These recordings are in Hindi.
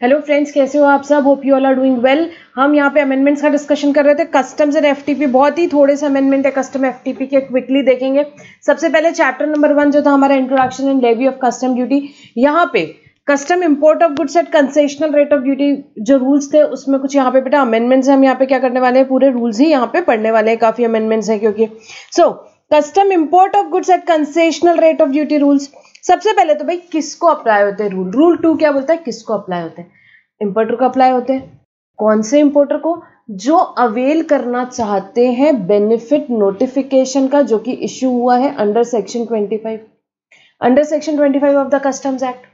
हेलो फ्रेंड्स, कैसे हो आप सब? Hope you all are doing well. हम यहाँ पे अमेंडमेंट्स का डिस्कशन कर रहे थे। कस्टम्स एंड एफटीपी, बहुत ही थोड़े से अमेंडमेंट है कस्टम एफटीपी के, क्विकली देखेंगे। सबसे पहले चैप्टर नंबर 1 जो था हमारा introduction and levy of custom duty, यहाँ पे custom import of goods at concessional rate of duty जो रूल्स थे उसमें कुछ यहाँ पे बेटा अमेंडमेंट्स है। हम यहाँ पे क्या करने वाले हैं, पूरे रूल्स ही यहाँ पे पढ़ने वाले हैं। काफी अमेंडमेंट्स है क्योंकि custom import of goods at concessional rate of duty rules. सबसे पहले तो भाई किसको अप्लाई होते हैं रूल? रूल 2 क्या बोलता है, किसको अप्लाई होते हैं? इंपोर्टर को अप्लाई होते हैं। कौन से इंपोर्टर को? जो अवेल करना चाहते हैं बेनिफिट नोटिफिकेशन का, जो कि इश्यू हुआ है under section 25 of the customs act.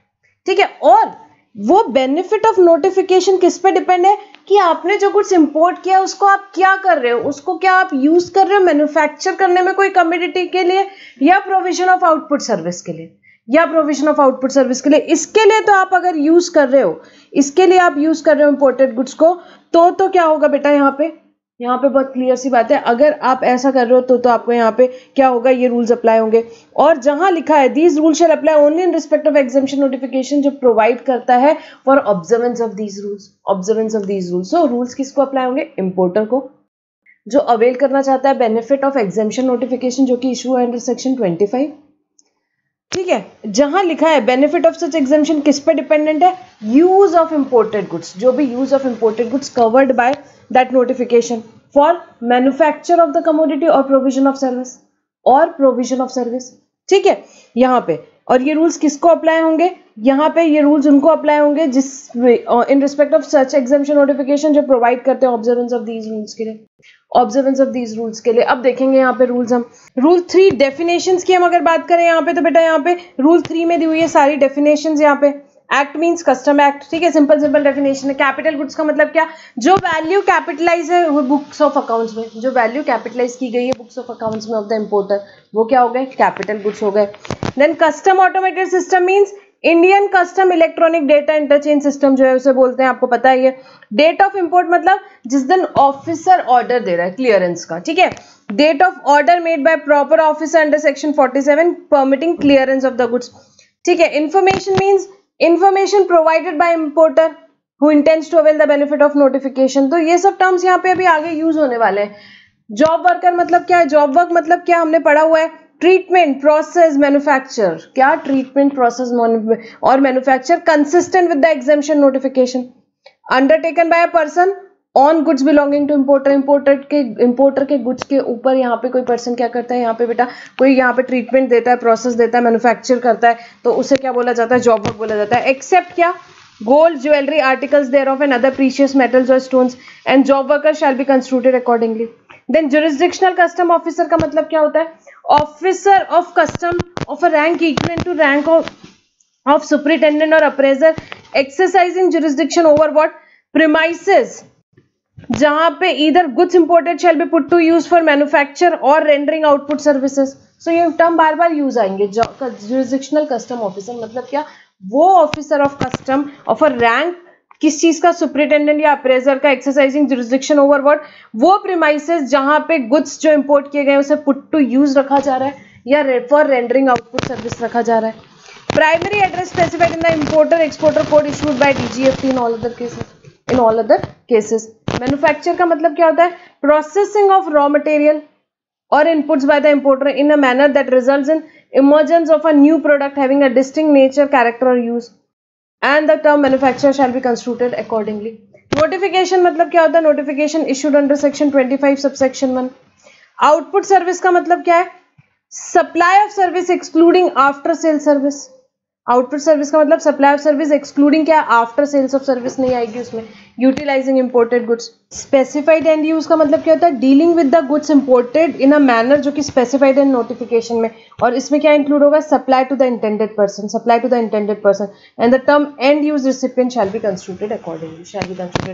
ठीक है, और वो बेनिफिट ऑफ नोटिफिकेशन किस पे डिपेंड है कि आपने जो गुड्स इंपोर्ट किया उसको आप क्या कर रहे हो, उसको क्या आप यूज कर रहे हो मैन्युफैक्चर करने में कोई कमोडिटी के लिए, या प्रोविजन ऑफ आउटपुट सर्विस के लिए, इसके लिए तो आप अगर यूज कर रहे हो, इसके लिए आप यूज कर रहे हो इंपोर्टेड गुड्स को, तो क्या होगा बेटा, यहाँ पे बहुत क्लियर सी बात है। अगर आप ऐसा कर रहे हो तो आपको यहाँ पे क्या होगा, ये रूल्स अप्लाई होंगे। और जहां लिखा है these rules shall apply only in respect of exemption notification, जो प्रोवाइड करता है for observance of these rules. So rules किसको अप्लाई होंगे? इंपोर्टर को, जो अवेल करना चाहता है बेनिफिट ऑफ एग्जेम्पशन नोटिफिकेशन जो कि इशू है अंडर सेक्शन 25। ठीक है, जहां लिखा है बेनिफिट ऑफ सच एग्जेम्पशन किस पे डिपेंडेंट है? यूज ऑफ इंपोर्टेड गुड्स, जो भी use of imported goods covered by that notification for manufacture of the commodity और प्रोविजन ऑफ सर्विस। ठीक है, यहाँ पे और ये रूल्स किसको अप्लाई होंगे? यहाँ पे ये रूल्स उनको अप्लाई होंगे जिस इन respect of such exemption notification जो प्रोवाइड करते हैं ऑब्जर्वेंस ऑफ दीज रूल्स के लिए। अब देखेंगे यहाँ पे रूल्स। हम रूल 3 डेफिनेशंस की हम अगर बात करें यहाँ पे, तो बेटा यहाँ पे रूल 3 में दी हुई है सारी डेफिनेशंस। यहाँ पे एक्ट मींस कस्टम एक्ट। ठीक है, सिंपल डेफिनेशन है। कैपिटल गुड्स का मतलब क्या? जो वैल्यू कैपिटलाइज है बुक्स ऑफ अकाउंट्स में, जो वैल्यू कैपिटलाइज की गई है बुक्स ऑफ अकाउंट्स में ऑफ द इंपोर्टर, वो क्या हो गए? कैपिटल गुड्स हो गए। Then custom automated system means Indian custom electronic data interchange system जो है उसे बोलते हैं, आपको पता है ये। डेट ऑफ इंपोर्ट मतलब जिस दिन ऑफिसर ऑर्डर दे रहा है क्लियरेंस का। ठीक है, date of order made by proper officer under section 47 permitting clearance of the goods. ठीक है, information means information provided by importer who intends to avail the benefit of notification. तो ये सब टर्म्स यहाँ पे अभी आगे यूज होने वाले हैं। जॉब वर्कर मतलब क्या है? जॉब वर्क मतलब क्या हमने पढ़ा हुआ है? Treatment process manufacture. क्या? ट्रीटमेंट प्रोसेस और manufacture consistent with the exemption notification undertaken by a person on goods belonging to importer. Importer के गुड्स के ऊपर यहाँ पे कोई पर्सन क्या करता है? यहाँ पे बेटा कोई यहाँ पे ट्रीटमेंट देता है, प्रोसेस देता है, मैन्युफैक्चर करता है, तो उसे क्या बोला जाता है? जॉब वर्क बोला जाता है। एक्सेप्ट क्या? Gold, jewellery, articles thereof and other precious metals और stones, and job worker shall be constituted accordingly. Then jurisdictional custom officer का मतलब क्या होता है? Officer of custom of a rank equal to rank of superintendent और appraiser exercising jurisdiction over what? Premises, जहां पे either goods imported shall be put to use for manufacture और रेंडरिंग आउटपुट सर्विसेज। सो ये टर्म बार बार यूज आएंगे। जुरिस्डिक्शनल कस्टम ऑफिसर मतलब क्या? वो officer of custom of a rank, किस चीज का? सुपरिटेंडेंट या अप्रेजर का, एक्सरसाइजिंग जुरिस्डिक्शन ओवर व्हाट? वो प्रीमाइसेस जहां पे गुड्स जो इंपोर्ट किए गए उसे पुट टू यूज रखा जा रहा है या फॉर रेंडरिंग आउटपुट सर्विस रखा जा रहा है। Primary address specified in the importer exporter code issued by DGFT in all other cases. Manufacture का मतलब क्या होता है? प्रोसेसिंग ऑफ रॉ मटेरियल और inputs bye the importer in a manner that results in emergence of a new product having a distinct nature, character और use, and the term manufacturer shall be constituted accordingly. Notification मतलब क्या होता है? Notification issued under section 25 subsection 1. Output service का मतलब क्या है? Supply of service excluding after sale service. Output service का मतलब सप्लाई ऑफ सर्विस एक्सक्लूडिंग क्या? आफ्टर सेल्स ऑफ सर्विस नहीं आएगी उसमें। Utilising imported goods. Specified end use का मतलब क्या होता है? Dealing with the goods imported in a manner जो कि स्पेसिफाइड एंड नोटिफिकेशन में, और इसमें क्या इंक्लूड होगा? Supply to the intended person and the term end use recipient shall be constituted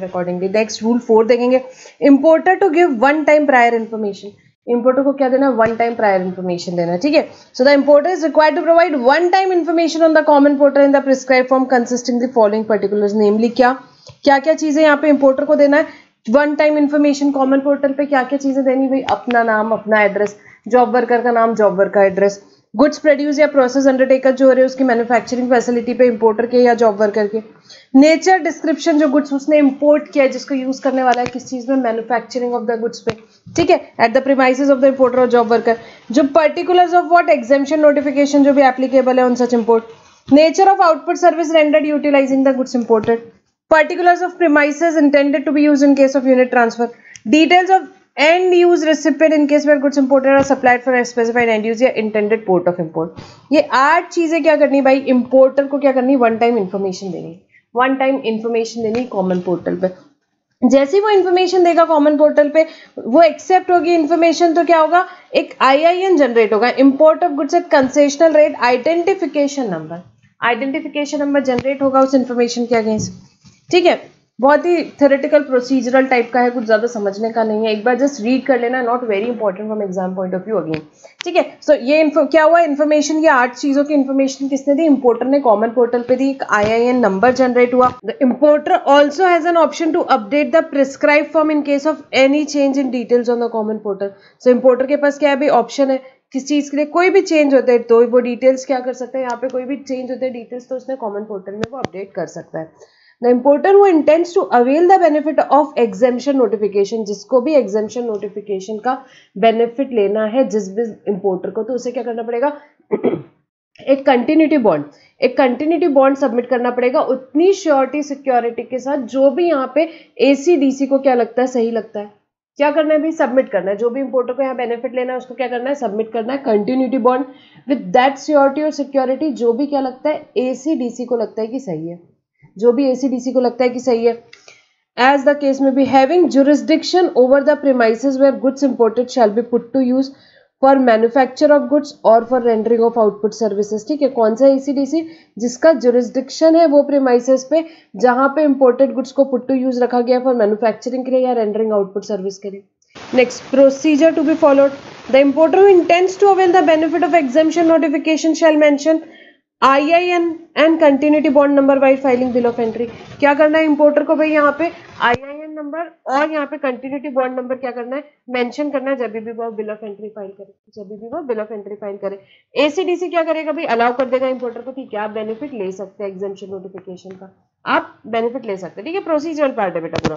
accordingly. Next rule 4 देखेंगे। Importer to give one time prior information. Importer को क्या देना? वन टाइम प्रायर इन्फॉर्मेशन देना। ठीक है, so the importer is required to provide one time information on the common portal in the prescribe form consisting the following particulars. Namely क्या चीजें यहाँ पे इंपोर्टर को देना है? One time information common portal पे क्या चीजें देनी भाई? अपना नाम, अपना एड्रेस, जॉब वर्कर का नाम, job worker address, goods produce या प्रोसेस अंडरटेकर जो हो रहे हैं उसकी मैन्युफैक्चरिंग फैसिलिटी पे इंपोर्टर के या जॉब वर्कर के। नेचर डिस्क्रिप्शन जो गुड्स उसने इंपोर्ट किया है जिसको यूज करने वाला है किस चीज में, मैन्युफैक्चरिंग ऑफ द गुड्स पे, ठीक है, at the premises of the importer और जॉब वर्कर। जो particulars of what, exemption notification जो भी एप्लीकेबल है on such import. Nature of output service rendered utilising the goods imported. Particulars of premises intended to be used in case of unit transfer. Details of end use recipient in case where goods imported or supplied for a specified end use या intended port of import। ये 8 चीजें क्या करनी भाई, इंपोर्टर को क्या करनी, वन टाइम इंफॉर्मेशन देनी, वन टाइम इंफॉर्मेशन देनी कॉमन पोर्टल पे। जैसे ही वो इन्फॉर्मेशन देगा कॉमन पोर्टल पे, वो एक्सेप्ट होगी इन्फॉर्मेशन, तो क्या होगा, एक IIN जनरेट होगा, import of goods at concessional rate identification number generate होगा उस इन्फॉर्मेशन के अगेंस्ट, ठीक है। बहुत ही थ्योरेटिकल प्रोसीजरल टाइप का है, कुछ ज्यादा समझने का नहीं है, एक बार जस्ट रीड कर लेना, not very important from exam point of view again, ठीक है। सो ये क्या हुआ, इन्फॉर्मेशन, ये 8 चीजों की इन्फॉर्मेशन किसने दी, इंपोर्टर ने कॉमन पोर्टल पे दी, एक IIN नंबर जनरेट हुआ। The importer also has an option to update the prescribe form in case of any change in details on the common portal. So importer के पास क्या है भाई, ऑप्शन है, किस चीज के लिए कोई भी चेंज होते हैं तो वो डिटेल्स क्या कर सकता है, यहाँ पे कोई भी चेंज होते हैं डिटेल्स तो उसने कॉमन पोर्टल में वो अपडेट कर सकता है। The importer who intends to avail the benefit of exemption notification, जिसको भी exemption notification का benefit लेना है जिस भी importer को, तो उसे क्या करना पड़ेगा, एक कंटिन्यूटी बॉन्ड सबमिट करना पड़ेगा उतनी श्योरिटी सिक्योरिटी के साथ जो भी यहाँ पे ACDC को क्या लगता है, सही लगता है। क्या करना है भाई, सबमिट करना है, जो भी इंपोर्टर को यहाँ बेनिफिट लेना है उसको क्या करना है, सबमिट करना है continuity bond with that surety और सिक्योरिटी जो भी क्या लगता है, ACDC को लगता है कि सही है, जो भी ACDC को लगता है कि सही है। एज द केस में भी having jurisdiction over the premises where goods imported shall be put to use for manufacture of goods और for rendering of output services, ठीक है। कौन सा ACDC, जिसका जुरिस्डिक्शन है वो प्रीमाइसेस पे जहां पे इंपोर्टेड गुड्स को पुट टू यूज रखा गया फॉर मैन्युफैक्चरिंग के लिए या रेंडरिंग आउटपुट सर्विस के लिए। Next, procedure to be followed, the importer who intends to avail the benefit of exemption notification shall mention IIN and continuity bond number while filing bill of entry. क्या करना है इंपोर्टर को भाई, यहाँ पे IIN नंबर और यहाँ पे कंटिन्यूटी बॉन्ड नंबर क्या करना है, मेंशन करना है जब भी वो बिल ऑफ एंट्री फाइल करे, ACDC क्या करेगा भाई, अलाउ कर देगा इंपोर्टर को, ठीक है, आप बेनिफिट ले सकते हैं एग्जेम्पशन नोटिफिकेशन का, आप बेनिफिट ले सकते हैं, ठीक है। प्रोसीजरल पार्ट है बेटा पूरा।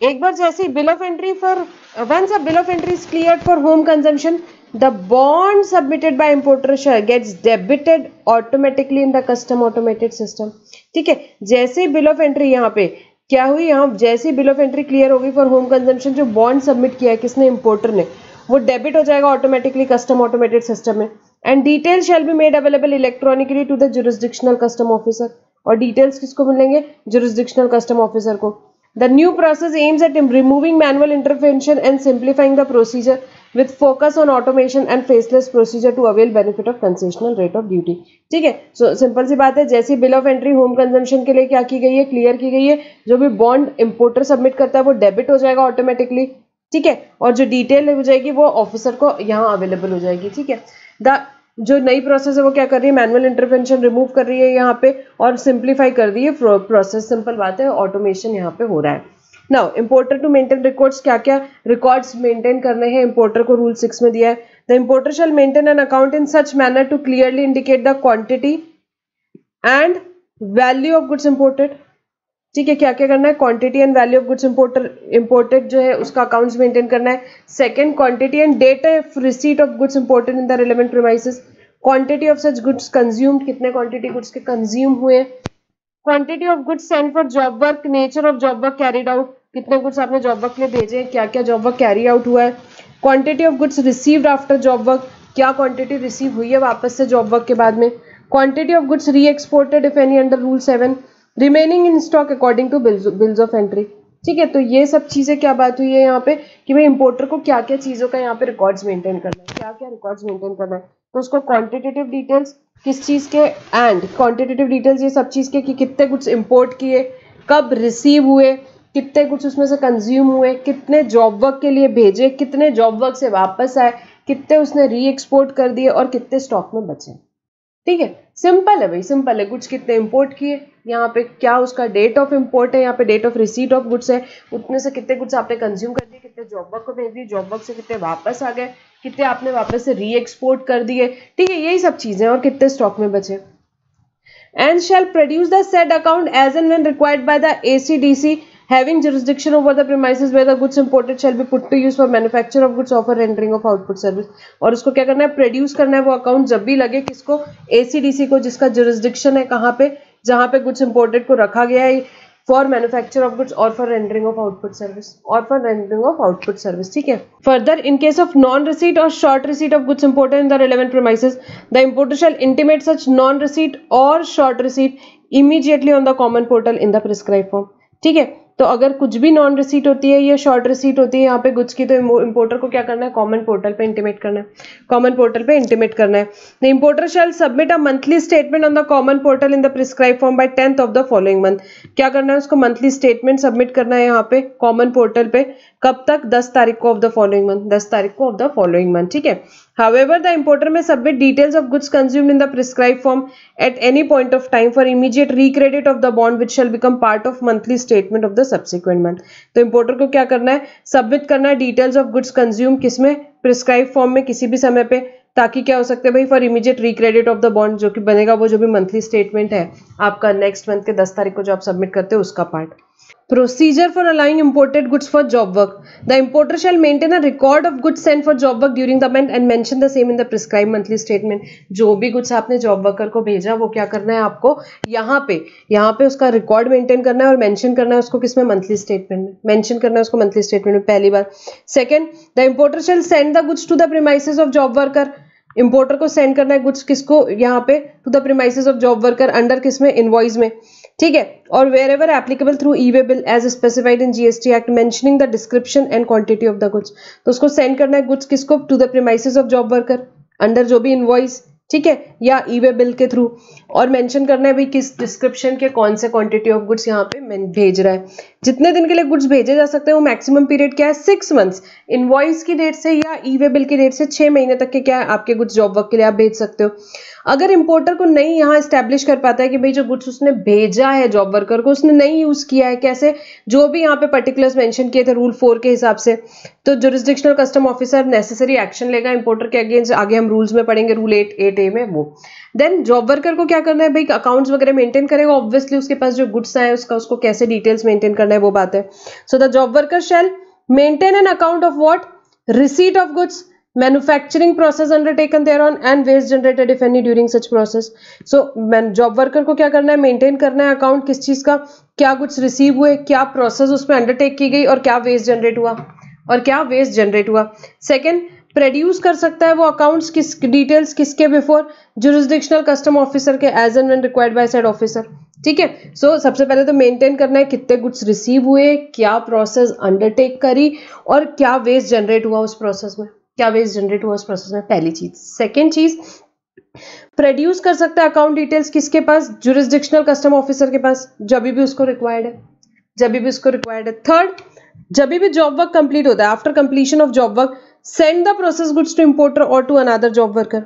एक बार जैसे bill of entry for once a bill of entry is cleared for home consumption, the bond submitted by importer gets debited automatically in the custom automated system, ठीक है। जैसे बिल ऑफ एंट्री यहाँ पे क्या हुई, यहाँ जैसे बिल ऑफ एंट्री क्लियर होगी फॉर होम कंजम्पशन, जो बॉन्ड सबमिट किया है किसने, इंपोर्टर ने, वो डेबिट हो जाएगा ऑटोमेटिकली कस्टम ऑटोमेटेड सिस्टम में। And details shall be made available electronically to the jurisdictional custom officer, और डिटेल्स किसको मिलेंगे, जुरिस्डिक्शनल कस्टम ऑफिसर को। The new process aims at removing manual intervention and simplifying the procedure with focus on automation and faceless procedure to avail benefit of concessional rate of duty, ठीक है। सो सिंपल सी बात है, जैसी bill of entry home consumption के लिए क्या की गई है, क्लियर की गई है, जो भी बॉन्ड इंपोर्टर सबमिट करता है वो डेबिट हो जाएगा ऑटोमेटिकली, ठीक है, और जो डिटेल हो जाएगी वो ऑफिसर को यहाँ अवेलेबल हो जाएगी, ठीक है। द जो नई प्रोसेस है वो क्या कर रही है, मैनुअल इंटरवेंशन रिमूव कर रही है यहाँ पे और सिंप्लीफाई कर रही है प्रोसेस, सिंपल बात है, ऑटोमेशन यहाँ पे हो रहा है। Now importer to maintain records, क्या क्या रिकॉर्ड्स मेंटेन करने हैं इंपोर्टर को, रूल 6 में दिया है। The importer shall maintain an account in such manner to clearly indicate the quantity and value of goods imported, ठीक है। क्या क्या करना है, quantity and value of goods imported जो है उसका अकाउंट्स मेंटेन करना है। Second, quantity and date of receipt of goods imported in the relevant premises. Quantity of such goods consumed, कितने क्वांटिटी गुड्स के कंज्यूम हुए। Quantity of goods send for job work, nature of job work carried out, कितने गुड्स आपने जॉब वर्क के लिए भेजे, क्या क्या जॉब वर्क कैरी आउट हुआ है। Quantity of goods received after job work, क्या क्वांटिटी रिसीव हुई है वापस से जॉब वर्क के बाद में। Quantity of goods re exported if any under rule 7, remaining in stock according to bills of entry, ठीक है। तो ये सब चीजें क्या बात हुई है यहाँ पे कि भाई इंपोर्टर को क्या क्या चीजों का यहाँ पे रिकॉर्ड्स मेंटेन करना है, क्या क्या रिकॉर्ड्स मेंटेन करना है। तो उसको क्वांटिटेटिव डिटेल्स किस चीज के एंड क्वांटिटेटिव डिटेल्स ये सब चीज के कि कितने गुड्स इंपोर्ट किए, कब रिसीव हुए, कितने गुड्स उसमें से कंज्यूम हुए, कितने जॉब वर्क के लिए भेजे, कितने जॉब वर्क से वापस आए, कितने उसने री एक्सपोर्ट कर दिए और कितने स्टॉक में बचे, ठीक है। सिंपल है भाई, सिंपल है। गुड्स कितने इंपोर्ट किए, यहाँ पे क्या उसका डेट ऑफ इंपोर्ट है, यहाँ पे date of receipt of goods है, उतने से कितने गुड्स आपने कंज्यूम कर दिए, कितने जॉब वर्क को भेज दिए, जॉब वर्क से कितने वापस आ गए, कितने आपने वापस से री एक्सपोर्ट कर दिए, ठीक है, यही सब चीजें, और कितने स्टॉक में बचे। And shall produce the said account as and when required by the ACDC having jurisdiction over the premises where the goods imported shall be put to use for manufacture of goods or for rendering of output service। और उसको क्या करना है, प्रोड्यूस करना है वो अकाउंट जब भी लगे किसको, ACDC को, जिसका जुरिस्डिक्शन है कहाँ पे, जहाँ पे गुड्स इंपोर्टेड को रखा गया है, फॉर मैन्युफैक्चर ऑफ गुड्स और for rendering of output service, और for rendering of output service, ठीक है। Further in case of non receipt और short receipt of goods imported in the relevant premises the importer shall intimate such non receipt और short receipt immediately on the common portal in the prescribe form, ठीक है। तो अगर कुछ भी नॉन रिसीट होती है या शॉर्ट रिसीट होती है यहाँ पे गुड्स की, तो इंपोर्टर को क्या करना है, कॉमन पोर्टल पे इंटीमेट करना है, कॉमन पोर्टल पे इंटीमेट करना है। The importer shall submit a monthly statement on the common portal in the prescribe form by 10th of the following month. क्या करना है, उसको मंथली स्टेटमेंट सबमिट करना है यहाँ पे कॉमन पोर्टल पे, कब तक, 10 तारीख को ऑफ द फॉलोइंग मंथ, 10 तारीख को ऑफ द फॉलोइंग मंथ, ठीक है। However, the importer may submit details of goods consumed in the prescribed form at any point of time for immediate recredit of the bond, which shall become part of monthly statement of the subsequent month। तो इंपोर्टर को क्या करना है, सबमिट करना है डिटेल्स ऑफ गुड्स कंज्यूम, किसमें, प्रिस्क्राइब फॉर्म में, किसी भी समय पे, ताकि क्या हो सकता है भाई, for immediate recredit of the bond, जो कि बनेगा वो जो भी मंथली स्टेटमेंट है आपका नेक्स्ट मंथ के 10 तारीख को जो आप सबमिट करते हो उसका part. Procedure for allowing imported goods for job work. The importer shall maintain a record of goods sent for job work during the month and mention the same in the prescribed monthly statement। जो भी गुड्स आपने जॉब वर्कर को भेजा वो क्या करना है आपको, यहाँ पे उसका रिकॉर्ड मेंटेन करना है और मेंशन करना है उसको किसमें, मंथली स्टेटमेंट में, मेंशन करना है उसको मंथली स्टेटमेंट में, पहली बार। Second, the importer shall send the goods to the premises of job worker. Importer को सेंड करना है गुड्स किसको, यहाँ पे, to the premises of job worker, under किसमें, इनवॉइस में, ठीक है। और wherever applicable through e-way bill as specified in GST act mentioning the description and quantity of the goods. तो उसको सेंड करना है गुड्स किसको, to the premises of job worker, under जो भी इनवॉइस, ठीक है, या ई-वे बिल के थ्रू, और मेंशन करना है भाई किस डिस्क्रिप्शन के कौन से क्वांटिटी ऑफ गुड्स यहाँ पे भेज रहा है। जितने दिन के लिए गुड्स भेजे जा सकते हैं वो मैक्सिमम पीरियड क्या है, 6 मंथ्स, इनवॉइस की डेट से या ई-वे बिल की डेट से 6 महीने तक के क्या है आपके गुड्स जॉब वर्क के लिए आप भेज सकते हो। अगर इंपोर्टर को नहीं यहाँ स्टैब्लिश कर पाता है कि भाई जो गुड्स उसने भेजा है जॉब वर्कर को उसने नहीं यूज किया है, कैसे, जो भी यहाँ पे पर्टिकुलर्स मेंशन किए थे रूल 4 के हिसाब से, तो jurisdictional custom officer necessary action लेगा इंपोर्टर के अगेंस्ट। आगे हम रूल्स में पढ़ेंगे, रूल 8A में वो। देन जॉब वर्कर को क्या करना है भाई, अकाउंट्स वगैरह मेंटेन करेगा, ऑब्वियसली उसके पास जो गुड्स आए उसको कैसे डिटेल्स मेंटेन करना है वो बात है। So the job worker shall maintain an account of what, receipt of goods, manufacturing process undertaken thereon and waste generated if any during such process। so job worker को क्या करना है, मेंटेन करना है अकाउंट किस चीज का, क्या कुछ रिसीव हुए, क्या प्रोसेस उसमें अंडरटेक की गई और क्या वेस्ट जनरेट हुआ, सेकंड, प्रोड्यूस कर सकता है वो अकाउंट्स किस डिटेल्स किसके, बिफोर जुरिस्डिक्शनल कस्टम ऑफिसर के as and when required by said officer, ठीक है। सो सबसे पहले तो मेंटेन करना है कितने गुड्स रिसीव हुए, क्या प्रोसेस अंडरटेक करी और क्या वेस्ट जनरेट हुआ उस प्रोसेस में, पहली चीज। सेकेंड चीज, प्रोड्यूस कर सकता है अकाउंट डिटेल्स किसके पास, जुरिस्डिक्शनल कस्टम ऑफिसर के पास, जब भी उसको रिक्वायर्ड है। थर्ड, जब भी जॉब वर्क कंप्लीट होता है, after completion of job work send the process goods to importer और टू अनदर जॉब वर्कर,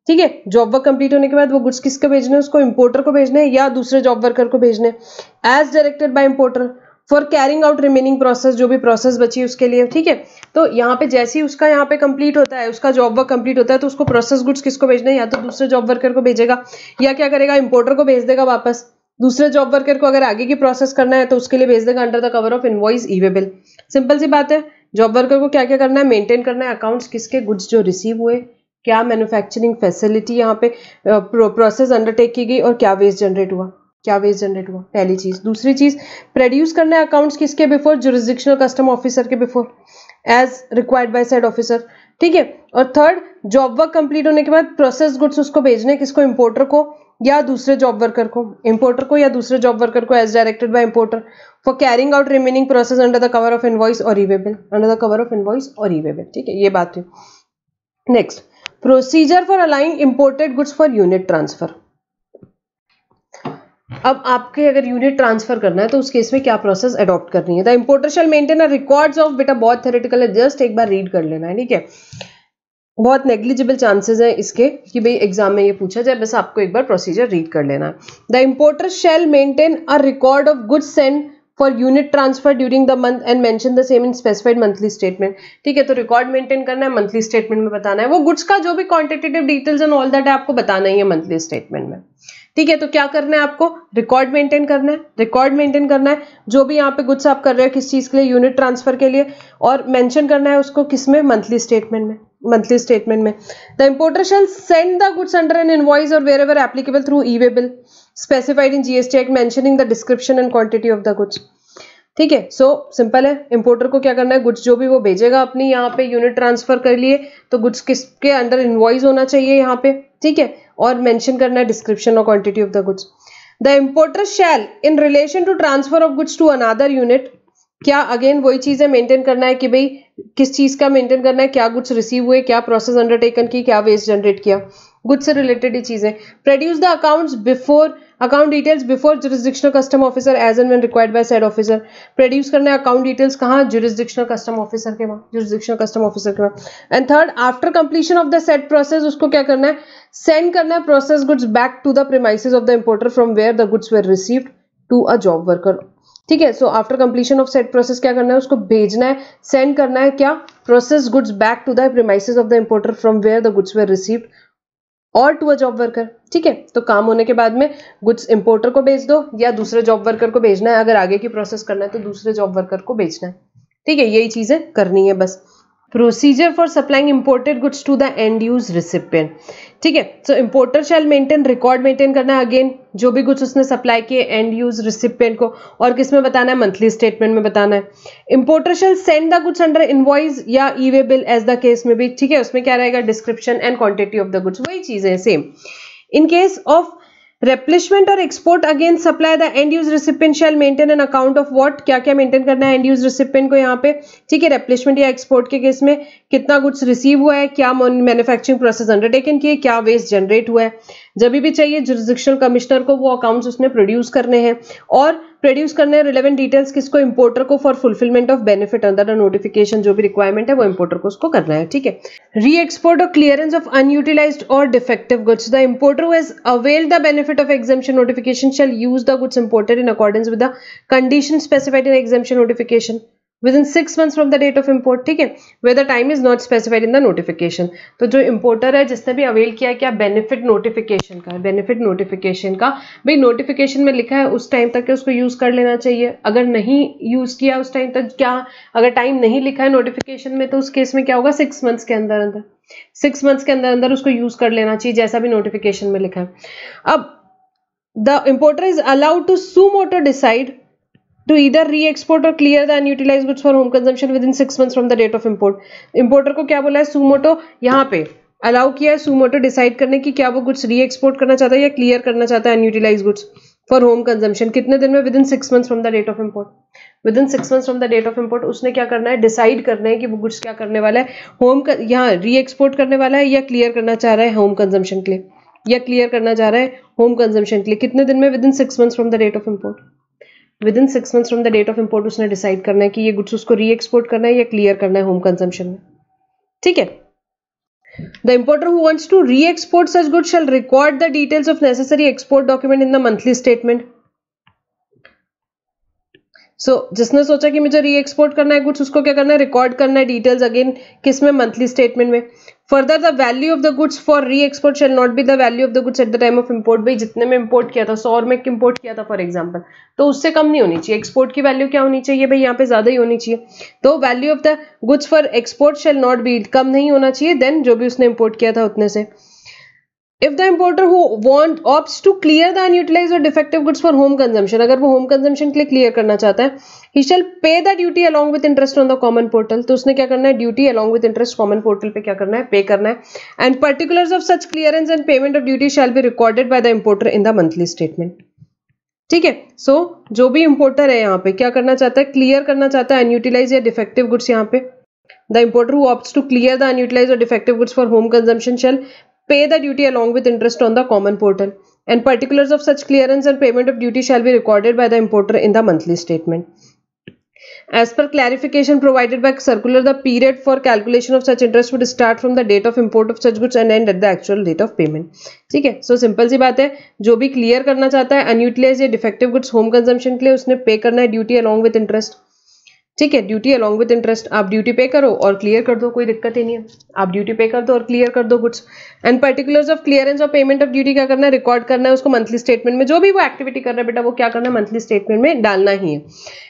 ठीक है। जॉब वर्क कंप्लीट होने के बाद वो गुड्स किसको भेजने, उसको इंपोर्टर को भेजने या दूसरे जॉब वर्कर को भेजने, as directed by importer for carrying out remaining process, जो भी प्रोसेस बची उसके लिए, ठीक है। तो यहाँ पे जैसे ही उसका यहाँ पे कंप्लीट होता है, उसका जॉब वर्क कंप्लीट होता है, तो उसको प्रोसेस गुड्स किसको भेजना है, या तो दूसरे जॉब वर्कर को भेजेगा या क्या करेगा, इंपोर्टर को भेज देगा वापस। दूसरे जॉब वर्कर को अगर आगे की प्रोसेस करना है तो उसके लिए भेज देगा under the cover of invoice e-way bill. Simple सी बात है, जॉब वर्कर को क्या क्या करना है, मेंटेन करना है अकाउंट्स किसके, गुड्स जो रिसीव हुए, क्या मैन्युफैक्चरिंग फैसिलिटी यहाँ पे प्रोसेस अंडरटेक की गई और क्या वेस्ट जनरेट हुआ, पहली चीज। दूसरी चीज, प्रोड्यूस करना है अकाउंट्स किसके, बिफोर जुरिस्डिक्शनल कस्टम ऑफिसर के before as required by said officer, ठीक है। और थर्ड, जॉब वर्क कंप्लीट होने के बाद प्रोसेस गुड्स उसको भेजने किसको, इंपोर्टर को या दूसरे जॉब वर्कर को, as directed by importer for carrying out remaining process under the cover of invoice और ई-वे बिल, ठीक है, ये बात है। Next, procedure for aligning imported goods for unit transfer. अब आपके अगर यूनिट ट्रांसफर करना है तो उस केस में क्या प्रोसेस अडॉप्ट करनी है। The importer shall maintain a records of, बेटा बहुत थ्योरेटिकल है, जस्ट एक बार रीड कर लेना है, ठीक है। बहुत नेग्लिजिबल चांसेस हैं इसके कि भाई एग्जाम में ये पूछा जाए, बस आपको एक बार प्रोसीजर रीड कर लेना है। The importer shall maintain a record of goods send for unit transfer during the month and mention the same in specified monthly statement. ठीक है, तो रिकॉर्ड मेंटेन करना है, मंथली स्टेटमेंट में बताना है, वो गुड्स का जो भी quantitative details and all that है आपको बताना ही है मंथली स्टेटमेंट में। ठीक है, तो क्या करना है आपको, रिकॉर्ड मेंटेन करना है, रिकॉर्ड मेंटेन करना है जो भी यहाँ पे गुड्स आप कर रहे हो किस चीज के लिए, यूनिट ट्रांसफर के लिए, और मेंशन करना है उसको किसमें, मंथली स्टेटमेंट में, मंथली स्टेटमेंट में। The importer shall send the goods under an invoice और wherever applicable through e-way bill specified in GST act mentioning the description and quantity of the goods. ठीक है, सो सिंपल है, इंपोर्टर को क्या करना है, गुड्स जो भी वो भेजेगा अपनी यहाँ पे यूनिट ट्रांसफर कर लिए तो गुड्स किसके अंडर इनवॉइस होना चाहिए यहाँ पे। ठीक है, और मेंशन करना है डिस्क्रिप्शन और quantity of the goods. The importer shall in relation to transfer of goods to another unit, क्या अगेन वही चीज है, मेंटेन करना है कि भाई किस चीज का मेंटेन करना है, क्या गुड्स रिसीव हुए, क्या प्रोसेस अंडरटेकन की, क्या वेस्ट जनरेट किया, गुड्स से रिलेटेड ही चीजें। Produce the accounts before account details before jurisdictional custom officer as and when required by said officer. Produce करना है अकाउंट डिटेल्स कहाँ, जुरिसडिक्शनल कस्टम ऑफिसर के वहाँ, जुरिसडिक्शनल कस्टम ऑफिसर के वहाँ। And third, after completion of the said process उसको क्या करना है, सेंड करना है process goods back to the premises of the importer from where the goods were received to a job worker. ठीक है, so after completion of said process क्या करना है, उसको भेजना है, सेंड करना है क्या, process goods back to the premises of the importer from where the goods were received और टू अ जॉब वर्कर। ठीक है, तो काम होने के बाद में गुड्स इंपोर्टर को भेज दो या दूसरे जॉब वर्कर को भेजना है, अगर आगे की प्रोसेस करना है तो दूसरे जॉब वर्कर को भेजना है। ठीक है, यही चीजें करनी है बस। Procedure for supplying imported goods to the end use recipient. ठीक है, so importer shall maintain, record maintain करना है अगेन जो भी गुड्स उसने सप्लाई किए एंड यूज रिसिपिएंट को, और किस में बताना है, मंथली स्टेटमेंट में बताना है। Importer shall send the goods under invoice या e-way bill as the case में भी। ठीक है, उसमें क्या रहेगा, description and quantity of the goods, वही चीज है same. In case of replenishment और export again supply the end use recipient shall maintain an account of what, क्या क्या मेंटेन करना है एंड यूज रिसिपिएंट को यहाँ पे। ठीक है, रेप्लिशमेंट या एक्सपोर्ट के केस में कितना गुड्स रिसीव हुआ है, क्या मैन्युफैक्चरिंग प्रोसेस अंडरटेकन किए, क्या वेस्ट जनरेट हुआ है, जब भी चाहिए जुरिसडिक्शनल कमिश्नर को वो अकाउंट्स उसने प्रोड्यूस करने हैं, और प्रोड्यूस करने हैं रिलेवेंट डिटेल्स किसको, इंपोर्टर को, for fulfilment of benefit under the notification, जो भी रिक्वायरमेंट है वो इंपोर्टर को उसको करना है। ठीक है, री एक्सपोर्ट और क्लियरेंस ऑफ अनयूटिलाइज्ड और defective goods. The importer who has availed the benefit of exemption notification shall use the goods imported in accordance with the conditions specified in exemption notification within 6 months from the date of import। ठीक है, where the time is not specified in the notification। तो जो इंपोर्टर है जिसने भी अवेल किया क्या, बेनिफिट नोटिफिकेशन का, बेनिफिट नोटिफिकेशन का, भाई नोटिफिकेशन में लिखा है उस टाइम तक उसको यूज कर लेना चाहिए। अगर नहीं यूज किया उस टाइम तक, क्या अगर टाइम नहीं लिखा है नोटिफिकेशन में तो उस केस में क्या होगा, 6 मंथ्स के अंदर अंदर, 6 मंथ्स के अंदर अंदर उसको यूज कर लेना चाहिए जैसा भी नोटिफिकेशन में लिखा है। अब the importer is allowed to suo motu decide to either re-export or clear the unutilized goods for home consumption within 6 months from the date of import। importer को क्या बोला है, suo motu यहाँ पे अलाउ किया है suo motu डिसाइड करने की क्या वो गुड्स री एक्सपोर्ट करना चाहता है या क्लियर करना चाहता है unutilised goods for home consumption. कितने दिन में, within 6 months from the date of import. Within 6 months from the date of import उसने क्या करना है, डिसाइड करना है कि वो गुड्स क्या करने वाला है, होम यहाँ री एक्सपोर्ट करने वाला है या क्लियर करना चाह रहा है होम कंजम्पशन के लिए, या क्लियर करना चाह रहा है होम कंजम्पशन के लिए। कितने दिन में, within 6 months from the date of import. Within 6 months from the date of import उसने डिसाइड करना है कि ये गुड्स उसको री एक्सपोर्ट करना है या क्लियर करना है होम कंजम्पशन में। ठीक है, the importer who wants to re-export such goods shall record the details of necessary export document in the monthly statement. So जिसने सोचा कि मुझे री एक्सपोर्ट करना है गुड्स, उसको क्या करना है, रिकॉर्ड करना है डिटेल्स अगेन किस में, मंथली स्टेटमेंट में। Further the value of the goods for री export shall not be the value of the goods at the time of import. भाई जितने में इम्पोर्ट किया था, 100 में इम्पोर्ट किया था फॉर एग्जाम्पल, तो उससे कम नहीं होनी चाहिए। एक्सपोर्ट की वैल्यू क्या होनी चाहिए भाई, यहाँ पे ज्यादा ही होनी चाहिए। तो value of the goods for export shall not be, कम नहीं होना चाहिए देन जो भी उसने इम्पोर्ट किया था उतने से। If the importer who opts to clear the unutilized or defective goods for home consumption, अगर वो home consumption के लिए clear करना चाहता है, he shall pay the duty along with interest on the common portal। तो उसने क्या करना है, duty along with interest common portal पे क्या करना है, pay करना है। And particulars of such clearance and payment of duty shall be recorded by the importer in the monthly statement। ठीक है, सो जो भी importer है यहाँ पे क्या करना चाहता है, clear करना चाहता है unutilized या defective goods। यहाँ पे the importer who opts to clear the unutilized or defective goods for home consumption shall pay the duty along with interest on the common portal, and particulars of such clearance and payment of duty shall be recorded by the importer in the monthly statement। As per clarification provided by circular, the period for calculation of such interest would start from the date of import of such goods and end at the actual date of payment. ठीक है, सो सिंपल सी बात है, जो भी क्लियर करना चाहता है अनयूटिलाइज या डिफेक्टिव गुड्स होम कंजम्पशन के लिए, उसने पे करना है ड्यूटी अलॉन्ग विद इंटरेस्ट. ठीक है, ड्यूटी अलॉन्ग विद इंटरेस्ट. आप ड्यूटी पे करो और क्लियर कर दो, कोई दिक्कत ही नहीं है. आप ड्यूटी पे कर दो और क्लियर कर दो goods. And particulars of clearance और पेमेंट ऑफ ड्यूटी क्या करना है, रिकॉर्ड करना है उसको मंथली स्टेटमेंट में. जो भी वो एक्टिविटी कर रहा है बेटा वो क्या करना है, मंथली स्टेटमेंट में डालना ही है.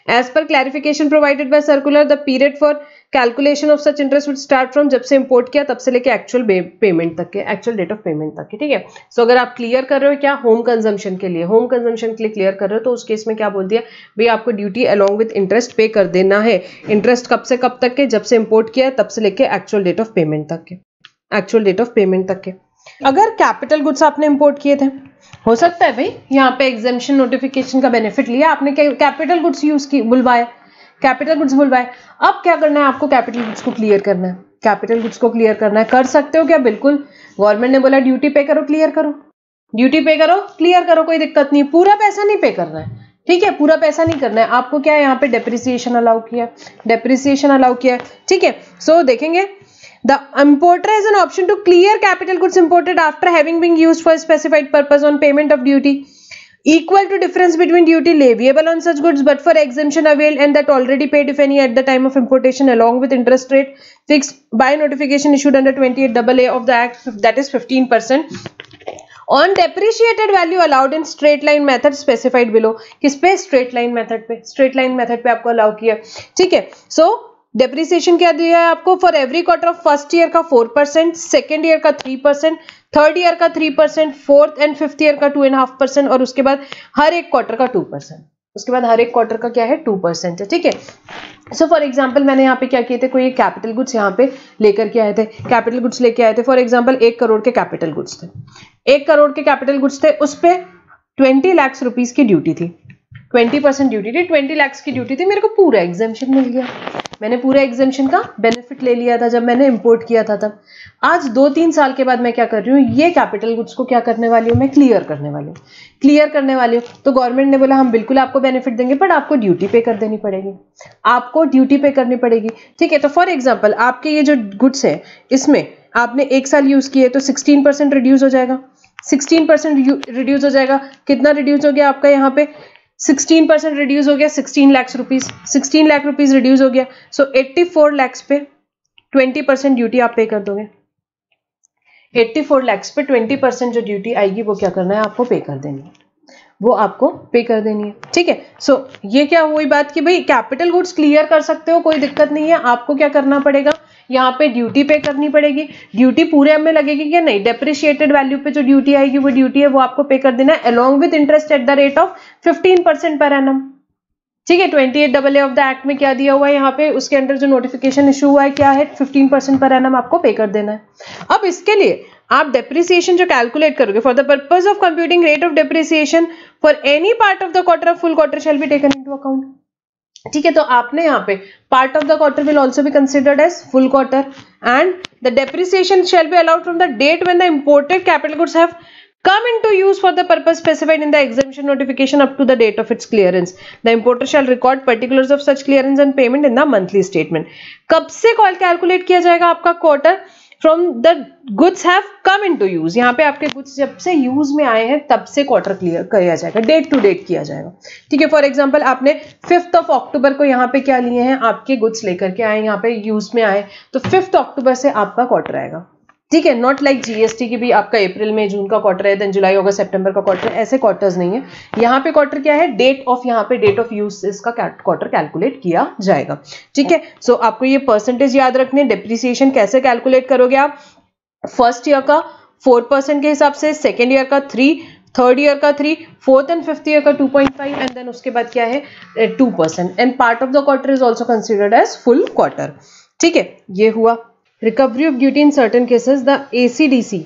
As per clarification provided by circular, the period for calculation of such interest would start from जब से इंपोर्ट किया तब से लेके एक्चुअल पेमेंट तक के, एक्चुअल डेट ऑफ पेमेंट तक के. ठीक है, सो अगर आप क्लियर कर रहे हो क्या, होम कंजम्पशन के लिए, होम कंजम्पशन के लिए क्लियर कर रहे हो, तो उस केस में क्या बोल दिया भाई, आपको ड्यूटी अलॉन्ग विद इंटरेस्ट पे कर देना है. इंटरेस्ट कब से कब तक के, जब से इंपोर्ट किया तब से लेके एक्चुअल डेट ऑफ पेमेंट तक के, एक्चुअल डेट ऑफ पेमेंट तक के. अगर कैपिटल गुड्स आपने इंपोर्ट किए थे, हो सकता है भाई यहाँ पे एग्जेम्पशन नोटिफिकेशन का बेनिफिट लिया आपने, कैपिटल गुड्स यूज की, बुलवाए, कैपिटल गुड्स बुलवाए. अब क्या करना है आपको, कैपिटल गुड्स को क्लियर करना है. कैपिटल गुड्स को क्लियर करना है, कर सकते हो क्या, बिल्कुल. गवर्नमेंट ने बोला ड्यूटी पे करो, क्लियर करो, ड्यूटी पे करो, क्लियर करो, कोई दिक्कत नहीं. पूरा पैसा नहीं पे करना है, ठीक है, पूरा पैसा नहीं करना है आपको. क्या है यहाँ पे, डेप्रिसिएशन अलाउ किया, डेप्रिसिएशन अलाउ किया. ठीक है, सो देखेंगे, the importer has an option to clear capital goods imported after having been used for a specified purpose on payment of duty equal to difference between duty leviable on such goods but for exemption availed and that already paid if any at the time of importation along with interest rate fixed by notification issued under 28AA of the act, that is 15% on depreciated value allowed in straight line method specified below. किस पे, स्ट्रेट लाइन मेथड पे, स्ट्रेट लाइन मेथड पे आपको अलाउ किया. ठीक है, सो डेप्रिसिएशन क्या दिया है आपको, for every quarter of first year का 4%, सेकेंड ईयर का 3%, थर्ड ईयर का 3%, फोर्थ एंड फिफ्थ ईयर का 2.5% और उसके बाद हर एक क्वार्टर का 2%. उसके बाद हर एक क्वार्टर का क्या है, 2% है. ठीक है, सो फॉर एग्जांपल मैंने यहाँ पे क्या किए थे, कोई कैपिटल गुड्स यहाँ पे लेकर के आए थे, कैपिटल गुड्स लेके आए थे. फॉर एग्जांपल 1 करोड़ के कैपिटल गुड्स थे, 1 करोड़ के कैपिटल गुड्स थे, उस पे 20 लाख रुपीज की ड्यूटी थी, 20% ड्यूटी थी, 20 लाख की ड्यूटी थी. मेरे को पूरा एग्जेम्पशन मिल गया, मैंने पूरा एग्जेम्पशन का बेनिफिट ले लिया था जब मैंने इंपोर्ट किया था तब. आज 2-3 साल के बाद मैं क्या कर रही हूँ, ये कैपिटल गुड्स को क्या करने वाली हूँ, मैं क्लियर करने वाली हूँ, क्लियर करने वाली हूँ. तो गवर्नमेंट ने बोला हम बिल्कुल आपको बेनिफिट देंगे बट आपको ड्यूटी पे कर देनी पड़ेगी, आपको ड्यूटी पे करनी पड़ेगी. ठीक है, तो फॉर एग्जाम्पल आपके ये जो गुड्स है इसमें आपने 1 साल यूज किए तो 16% रिड्यूस हो जाएगा, 16% रिड्यूस हो जाएगा. कितना रिड्यूस हो गया आपका यहाँ पे, 16% रिड्यूस हो गया, 16 lakh rupees, 16 lakh rupees reduce हो गया. सो 84 लाख पे 20% ड्यूटी आप पे कर दोगे. 84 लाख पे 20% जो ड्यूटी आएगी वो क्या करना है, आपको पे कर देनी है, वो आपको पे कर देनी है. ठीक है, सो ये क्या हुई बात कि भाई कैपिटल गुड्स क्लियर कर सकते हो, कोई दिक्कत नहीं है. आपको क्या करना पड़ेगा, यहाँ पे ड्यूटी पे करनी पड़ेगी. ड्यूटी पूरे में लगेगी क्या, नहीं, डेप्रिशिएटेड वैल्यू पे जो ड्यूटी आएगी वो ड्यूटी है वो आपको पे कर देना है along with interest at the rate of 15% per annum. ठीक है, 28AA ऑफ द एक्ट में क्या दिया हुआ है यहाँ पे, उसके अंडर जो नोटिफिकेशन इशू हुआ है क्या है, 15% पर एनम आपको पे कर देना है. अब इसके लिए आप डेप्रिसिएशन जो कैलकुलेट करोगे, for the purpose of computing rate of depreciation for any part of the quarter of full quarter shall be taken into account. ठीक है, तो आपने यहाँ पे part of the quarter will also be considered as full quarter and the depreciation shall be allowed from the date when the imported capital goods have come into use for the purpose specified in the exemption notification up to the date of its clearance. The importer shall record particulars of such clearance and payment in the monthly statement. कब से कैलकुलेट किया जाएगा आपका quarter, from the goods have come into use. यहाँ पे आपके गुड्स जब से यूज में आए हैं तब से क्वार्टर क्लियर किया जाएगा, डेट टू डेट किया जाएगा. ठीक है, फॉर एग्जांपल आपने 5th ऑफ अक्टूबर को यहाँ पे क्या लिए हैं, आपके गुड्स लेकर के आए, यहाँ पे यूज में आए, तो 5th अक्टूबर से आपका क्वार्टर आएगा. ठीक है, नॉट लाइक जीएसटी की भी आपका अप्रैल में जून का क्वार्टर है, देन जुलाई अगस्त सितंबर का क्वार्टर, ऐसे क्वार्टर्स नहीं है. यहाँ पे क्वार्टर क्या है, डेट ऑफ, यहाँ पे डेट ऑफ यूज इसका क्वार्टर कैलकुलेट किया जाएगा. ठीक है, सो आपको ये परसेंटेज याद रखने. डेप्रिसिएशन कैसे कैलकुलेट करोगे आप, फर्स्ट ईयर का 4% के हिसाब से, सेकेंड ईयर का 3, थर्ड ईयर का 3, फोर्थ एंड फिफ्थ ईयर का 2.5 एंड देन उसके बाद क्या है 2% and part of the quarter is also considered as full quarter. ठीक है, ये हुआ. Recovery of duty in certain cases, the ACDC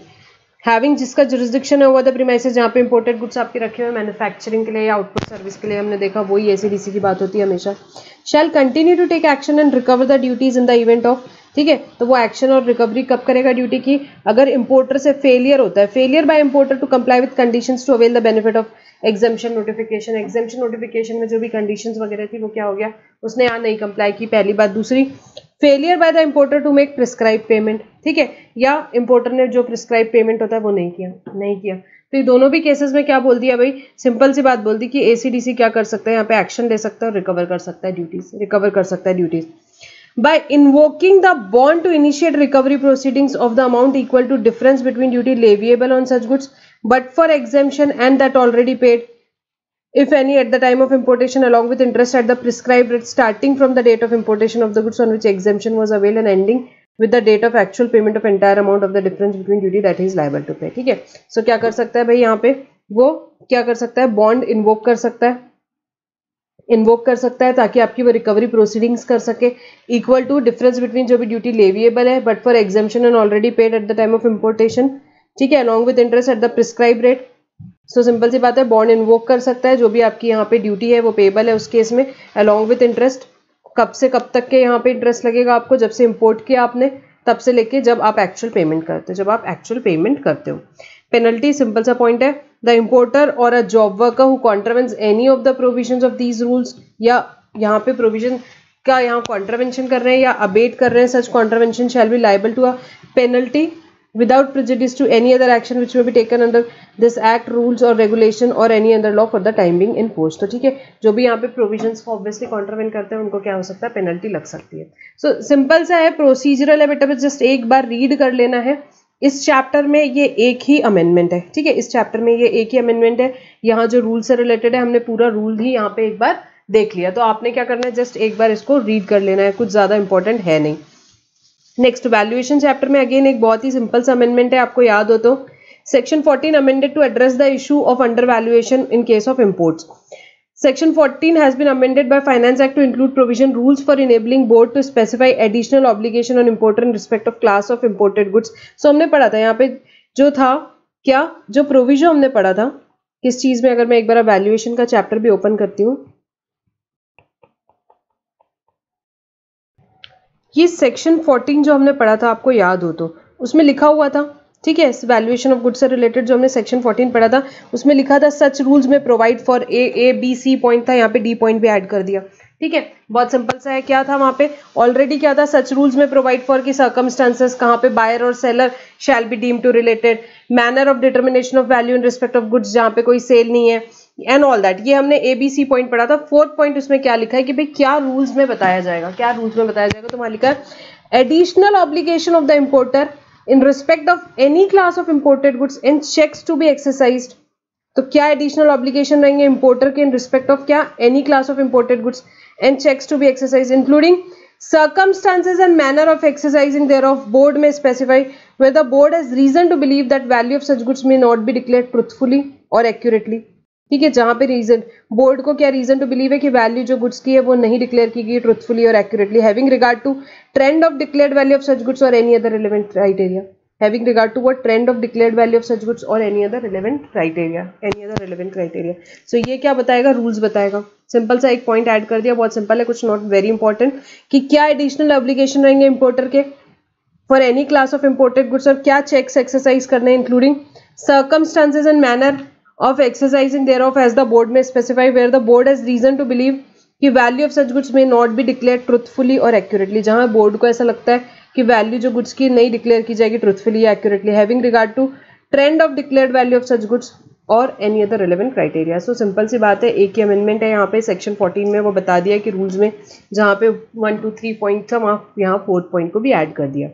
having, जिसका जुरिस्डिक्शन है ओवर द प्रीमाइसेस, जहाँ पे इंपोर्टेड गुड्स आपके रखे हुए मैन्युफैक्चरिंग के लिए या आउटपुट सर्विस के लिए, हमने देखा वही ACDC की बात होती है हमेशा, shall continue to take action and recover the duties in the event of ठीक है। तो वो एक्शन और रिकवरी कब करेगा ड्यूटी की, अगर इंपोर्टर से फेलियर होता है, failure by importer to comply with conditions to avail the benefit of exemption notification. Exemption notification में जो भी कंडीशंस वगैरह थी वो क्या हो गया, उसने यहाँ नहीं कंप्लाई की, पहली बात। दूसरी, failure by the importer to make prescribe payment, ठीक है, या इंपोर्टर ने जो प्रिस्क्राइब पेमेंट होता है वो नहीं किया। तो ये दोनों भी केसेस में क्या बोल दिया भाई, सिंपल सी बात बोल दी कि एसीडीसी क्या कर सकता है, यहाँ पे एक्शन ले सकता है और रिकवर कर सकता है duties by invoking the bond to initiate recovery proceedings of the amount equal to difference between duty leviable on such goods but for exemption and that already paid, if any, at the time of importation along with interest at the prescribed rate starting from the date of importation of the goods on which exemption was availed and ending with the date of actual payment of entire amount of the difference between duty that he is liable to pay। ठीक है, सो क्या कर सकता है भाई, यहाँ पे वो क्या कर सकता है, बॉन्ड इन्वोक कर सकता है ताकि आपकी वो रिकवरी प्रोसीडिंग्स कर सके, इक्वल टू डिफरेंस बिटवीन जो भी ड्यूटी लेविएबल है but for exemption and already paid at the time of importation, ठीक है, along with interest at the prescribed rate. So simple सी बात है, बॉन्ड इन्वोक कर सकता है, जो भी आपकी यहाँ पे ड्यूटी है वो पेबल है उस केस में, अलॉन्ग विद इंटरेस्ट। कब से कब तक के यहाँ पे इंटरेस्ट लगेगा आपको, जब से इंपोर्ट किया आपने तब से लेके जब आप एक्चुअल पेमेंट करते हो, पेनल्टी सिंपल सा पॉइंट है, द इंपोर्टर और अ job worker who contravenes any of the provisions of these rules, या यहाँ पे प्रोविजन का यहाँ कॉन्ट्रावेंशन कर रहे हैं या अबेट कर रहे हैं, such contravention shall be liable to a penalty without prejudice to any other action which may be taken under this act, rules or regulation or any other law for the time being in force। तो ठीक है, जो भी यहाँ पे प्रोविजंस को ऑब्वियसली कॉन्ट्रावेंट करते हैं उनको क्या हो सकता है, पेनल्टी लग सकती है। सो सिंपल सा है, प्रोसीजरल है बेटा, बस जस्ट एक बार रीड कर लेना है। इस चैप्टर में ये एक ही अमेंडमेंट है, ठीक है, इस चैप्टर में ये एक ही अमेंडमेंट है। यहाँ जो रूल से रिलेटेड है हमने पूरा रूल ही यहाँ पे एक बार देख लिया, तो आपने क्या करना है, जस्ट एक बार इसको रीड कर लेना है, कुछ ज्यादा इंपॉर्टेंट है नहीं। नेक्स्ट वैल्यूएशन चैप्टर में अगेन एक बहुत ही सिंपल सा अमेंडमेंट है, आपको याद हो तो, section 14 amended to address the issue of undervaluation in case of imports. Section 14 has been amended by Finance Act to include provision rules for enabling board to specify additional obligation on importer in respect of class of imported goods। So हमने पढ़ा था यहाँ पे जो था क्या, जो प्रोविजन हमने पढ़ा था किस चीज में, अगर मैं एक बार वैल्यूएशन का चैप्टर भी ओपन करती हूँ, ये सेक्शन 14 जो हमने पढ़ा था आपको याद हो तो उसमें लिखा हुआ था, ठीक है, वैल्यूएशन ऑफ गुड्स से रिलेटेड जो हमने सेक्शन 14 पढ़ा था उसमें लिखा था सच रूल्स में provide for A B C point था, यहाँ पे डी पॉइंट भी ऐड कर दिया। ठीक है, बहुत सिंपल सा है, क्या था वहां पे ऑलरेडी क्या था, सच रूल्स में प्रोवाइड फॉर की सर्कमस्टांसेस कहाँ पे बायर और seller shall be deem to related, manner of determination of value in respect of goods जहाँ पे कोई सेल नहीं है एंड ऑल दैट। ये हमने ABC पॉइंट पढ़ा था। फोर्थ पॉइंट उसमें क्या लिखा है कि भाई क्या रूल्स में बताया जाएगा, तो वहां लिखा है additional obligation of the importer in respect of any class of imported goods and checks to be exercised. तो क्या एडिशनल ऑब्लिगेशन रहेंगे इंपोर्टर के इन रिस्पेक्ट ऑफ क्या, any class of imported goods and checks to be exercised including circumstances and manner of exercising thereof board may specify where the board has reason to believe that value of such goods may not be declared truthfully or accurately। ठीक है, जहां पे रीजन बोर्ड को क्या रीजन टू बिलीव है कि वैल्यू जो गुड्स की है वो नहीं डिक्लेयर की गई ट्रुथफुली और accurately, having regard to trend of declared value of such goods और any other relevant criteria, having regard to what trend of declared value of such goods और any other relevant criteria. So ये क्या बताएगा, रूल्स बताएगा। सिंपल सा एक पॉइंट ऐड कर दिया, बहुत सिंपल है, कुछ नॉट वेरी इंपॉर्टेंट, कि क्या एडिशनल ऑब्लिगेशन रहेंगे इंपोर्टर के for any class of imported goods और क्या चेक्स एक्सरसाइज करने including circumstances and manner of exercising thereof as the board may specify where the board has reason to believe कि value of such goods may not be declared truthfully or accurately, जहां बोर्ड को ऐसा लगता है कि वैल्यू जो गुड्स की नहीं डिक्लेयर की जाएगी ट्रुथफुली या accurately, having regard to trend of declared value of such goods और any other relevant criteria. So simple सी बात है, एक ही अमेंडमेंट है यहाँ पे सेक्शन 14 में, वो बता दिया कि रूल्स में जहाँ पे 1 2 3 पॉइंट था वहाँ यहाँ 4th पॉइंट को भी ऐड कर दिया।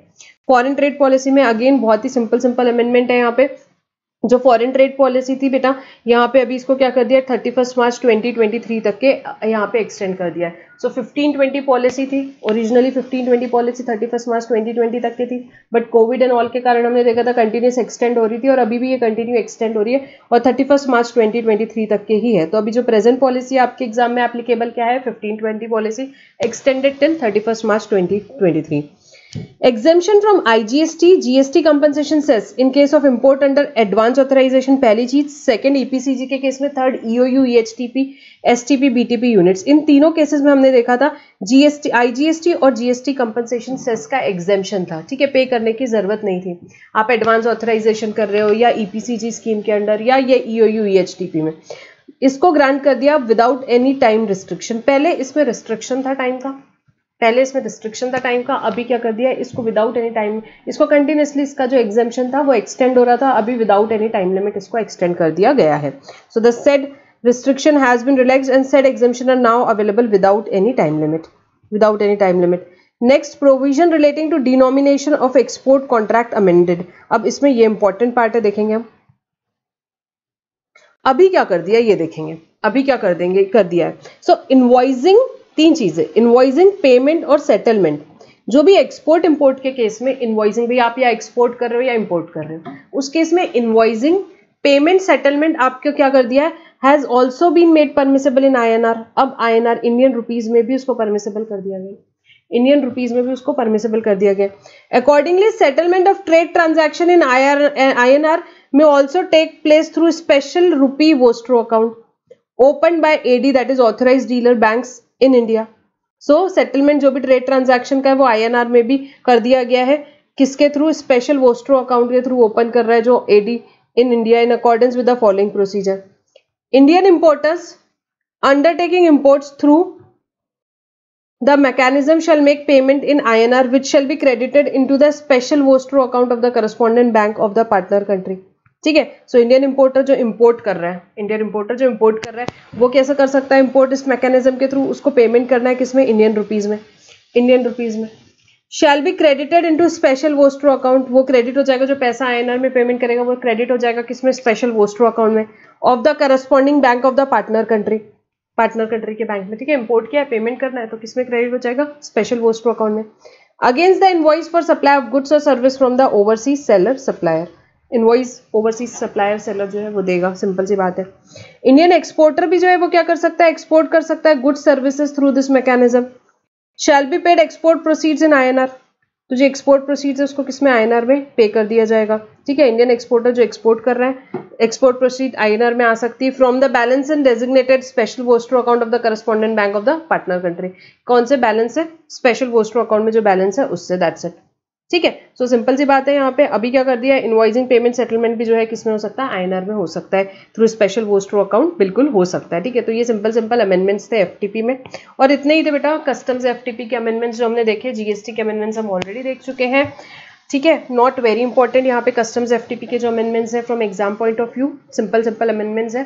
फॉरेन ट्रेड पॉलिसी में अगेन बहुत ही सिंपल अमेंडमेंट है यहाँ पे। जो फॉरेन ट्रेड पॉलिसी थी बेटा, यहाँ पे अभी इसको क्या कर दिया, 31 मार्च 2023 तक के यहाँ पे एक्सटेंड कर दिया है। सो 1520 पॉलिसी थी, ओरिजिनली 1520 पॉलिसी 31 मार्च 2020 तक की थी, बट कोविड एंड ऑल के कारण हमने देखा था कंटिन्यूस एक्सटेंड हो रही थी और अभी भी ये कंटिन्यू एक्सटेंड हो रही है और 31 मार्च 2023 तक के ही है। तो अभी जो प्रेजेंट पॉलिसी आपके एग्जाम में एप्लीकेबल क्या है, 1520 policy extended till 31 March 2023। Exemption from IGST, GST compensation cess in case of import under advance authorization, पहली चीज। सेकंड EPCG के केस में, third EOU, EHTP, STP, BTP units. इन तीनों केसेस में हमने देखा था IGST और GST कंपनसेशन सेस का एग्जेम्पशन था, ठीक है, पे करने की जरूरत नहीं थी। आप एडवांस ऑथराइजेशन कर रहे हो या EPCG स्कीम के अंडर या ये EOU, EHTP में, इसको ग्रांट कर दिया विदाउट एनी टाइम रिस्ट्रिक्शन। पहले इसमें रिस्ट्रिक्शन था टाइम का, अभी क्या कर दिया, इसको विदाउट एनी टाइम, इसको कंटिन्यूसली इसका जो एग्जेम्पशन था वो एक्सटेंड हो रहा था, अभी विदाउट एनी टाइम लिमिट इसको एक्सटेंड कर दिया गया है। So the said restriction has been relaxed and said exemption are now available without any time limit. Next, provision relating to denomination of export contract amended. अब इसमें ये इंपॉर्टेंट पार्ट है, देखेंगे हम अभी क्या कर दिया, ये देखेंगे अभी क्या कर दिया है। सो इनवॉइसिंग, तीन चीजें, इनवॉइसिंग, पेमेंट और सेटलमेंट। जो भी एक्सपोर्ट इंपोर्ट के केस में इनवॉइसिंग, भाई आप या एक्सपोर्ट कर रहे हो या इंपोर्ट कर रहे हो, उस केस में इनवॉइसिंग, पेमेंट, सेटलमेंट आपको क्या कर दिया है, has also been made permissible in INR। अब INR इंडियन रुपीज में भी उसको परमिसेबल कर दिया गया, accordingly settlement of trade transaction in INR may also take place through special rupee vostro account opened by AD, that is authorized dealer banks in India. So settlement जो भी ट्रेड ट्रांजैक्शन का है वो INR में भी कर दिया गया है, किसके थ्रू, स्पेशल वोस्ट्रो अकाउंट के थ्रू ओपन कर रहा है जो AD in India in accordance with the following procedure. Indian importers undertaking imports through the mechanism shall make payment in INR which shall be credited into the special vostro account of the correspondent bank of the partner country. ठीक है, सो इंडियन इंपोर्टर जो इंपोर्ट कर रहा है, वो कैसे कर सकता है इंपोर्ट, इस मैकेनिज्म के थ्रू, उसको पेमेंट करना है किसमें, इंडियन रुपीज में। Shall be credited into special vostro account, वो क्रेडिट हो जाएगा, जो पैसा INR में पेमेंट करेगा वो क्रेडिट हो जाएगा किसमें, स्पेशल वोस्ट्रो अकाउंट में, of the corresponding bank of the partner country के बैंक में। ठीक है, इंपोर्ट किया है, पेमेंट करना है, तो किसमें क्रेडिट हो जाएगा, स्पेशल वोस्ट्रो अकाउंट में। Against the invoice for supply of goods और service from the overseas seller supplier, invoice overseas supplier seller जो है वो देगा, सिंपल सी बात है। इंडियन एक्सपोर्टर भी जो है वो क्या कर सकता है, एक्सपोर्ट कर सकता है goods services through this mechanism. Shall be paid export proceeds in INR, तो जो एक्सपोर्ट प्रोसीड्स है उसको किसमें, INR में पे कर दिया जाएगा। ठीक है, इंडियन एक्सपोर्टर जो एक्सपोर्ट कर रहा है, एक्सपोर्ट प्रोसीड INR में आ सकती है from the balance in designated special vostro account of the correspondent bank of the partner country. कौन से बैलेंस है, स्पेशल वोस्ट्रो अकाउंट में जो बैलेंस है उससे, दैट्स इट। ठीक है, सो सिंपल सी बात है, यहाँ पे अभी क्या कर दिया, इनवॉइसिंग, पेमेंट, सेटलमेंट भी जो है किसमें हो सकता है, INR में हो सकता है, थ्रू स्पेशल वोस्ट्रो अकाउंट बिल्कुल हो सकता है। ठीक है, तो ये सिंपल अमेंडमेंट्स थे FTP में, और इतने ही थे बेटा कस्टम्स FTP के अमेंडमेंट्स जो हमने देखे। GST के अमेंडमेंट्स हम ऑलरेडी देख चुके हैं। ठीक है, नॉट वेरी इंपॉर्टेंट यहाँ पे कस्टम्स FTP के जो अमेंडमेंट्स है from exam point of view, simple amendments है।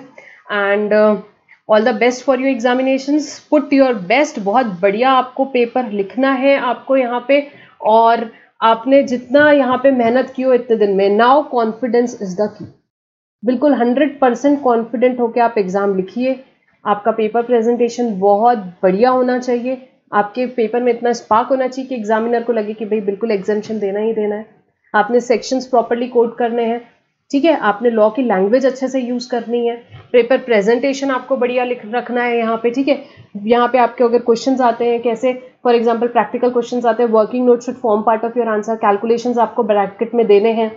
And all the best for your examinations, put your best, बहुत बढ़िया आपको पेपर लिखना है आपको यहाँ पे, और आपने जितना यहाँ पे मेहनत की हो इतने दिन में, now confidence is the key, बिल्कुल 100% कॉन्फिडेंट होकर आप एग्जाम लिखिए। आपका पेपर प्रेजेंटेशन बहुत बढ़िया होना चाहिए, आपके पेपर में इतना स्पार्क होना चाहिए कि एग्जामिनर को लगे कि भाई बिल्कुल एग्जामिनेशन देना ही देना है। आपने सेक्शंस प्रॉपर्ली कोड करने हैं, ठीक है, आपने लॉ की लैंग्वेज अच्छे से यूज करनी है, पेपर प्रेजेंटेशन आपको बढ़िया लिख रखना है यहाँ पे। ठीक है, यहाँ पे आपके अगर क्वेश्चंस आते हैं, कैसे फॉर एग्जांपल प्रैक्टिकल क्वेश्चंस आते हैं, working note should form part of your answer, calculations आपको ब्रैकेट में देने हैं,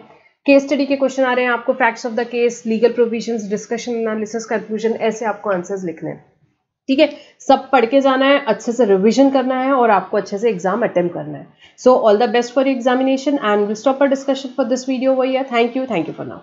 केस स्टडी के क्वेश्चन आ रहे हैं, आपको facts of the case, legal provisions, discussion, analysis, conclusion, ऐसे आपको आंसर्स लिखने हैं। ठीक है, सब पढ़ के जाना है, अच्छे से रिविजन करना है, और आपको अच्छे से एग्जाम अटेम्प्ट करना है। So all the best for examination, and will stop our discussion for this video over here. Thank you for now.